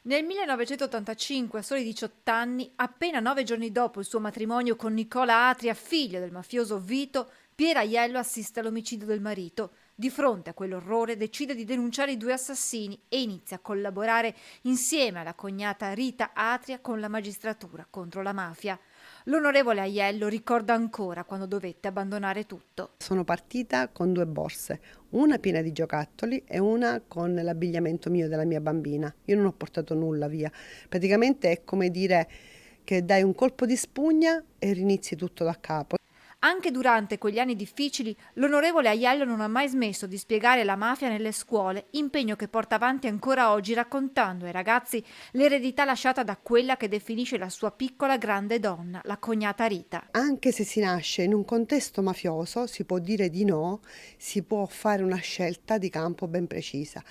Nel 1985, a soli 18 anni, appena 9 giorni dopo il suo matrimonio con Nicola Atria, figlio del mafioso Vito, Piera Aiello assiste all'omicidio del marito. Di fronte a quell'orrore decide di denunciare i due assassini e inizia a collaborare insieme alla cognata Rita Atria con la magistratura contro la mafia. L'onorevole Aiello ricorda ancora quando dovette abbandonare tutto. Sono partita con 2 borse, una piena di giocattoli e una con l'abbigliamento mio e della mia bambina. Io non ho portato nulla via. Praticamente è come dire che dai un colpo di spugna e rinizi tutto da capo. Anche durante quegli anni difficili, l'onorevole Aiello non ha mai smesso di spiegare la mafia nelle scuole, impegno che porta avanti ancora oggi raccontando ai ragazzi l'eredità lasciata da quella che definisce la sua piccola grande donna, la cognata Rita. Anche se si nasce in un contesto mafioso, si può dire di no, si può fare una scelta di campo ben precisa.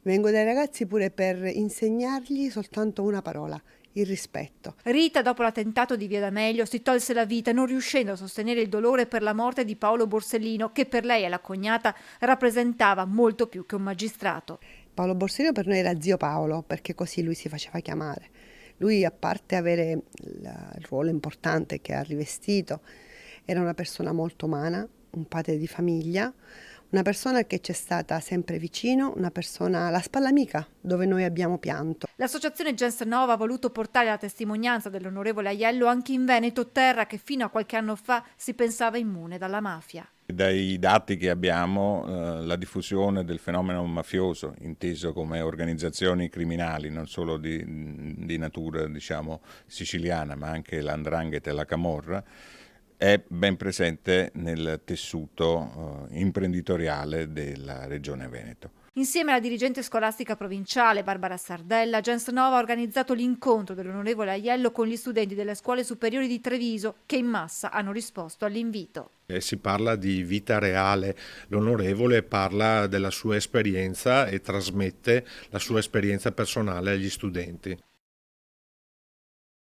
Vengo dai ragazzi pure per insegnargli soltanto una parola, il rispetto. Rita, dopo l'attentato di Via D'Amelio, si tolse la vita non riuscendo a sostenere il dolore per la morte di Paolo Borsellino, che per lei e la cognata rappresentava molto più che un magistrato. Paolo Borsellino per noi era zio Paolo, perché così lui si faceva chiamare. Lui, a parte avere il ruolo importante che ha rivestito, era una persona molto umana, un padre di famiglia, una persona che ci è stata sempre vicino, una persona, la spalla amica, dove noi abbiamo pianto. L'associazione Gens Nova ha voluto portare la testimonianza dell'onorevole Aiello anche in Veneto, terra che fino a qualche anno fa si pensava immune dalla mafia. Dai dati che abbiamo, la diffusione del fenomeno mafioso, inteso come organizzazioni criminali, non solo di natura, diciamo, siciliana, ma anche l''ndrangheta e la camorra, è ben presente nel tessuto imprenditoriale della regione Veneto. Insieme alla dirigente scolastica provinciale Barbara Sardella, Gens Nova ha organizzato l'incontro dell'onorevole Aiello con gli studenti delle scuole superiori di Treviso, che in massa hanno risposto all'invito. Si parla di vita reale, l'onorevole parla della sua esperienza e trasmette la sua esperienza personale agli studenti.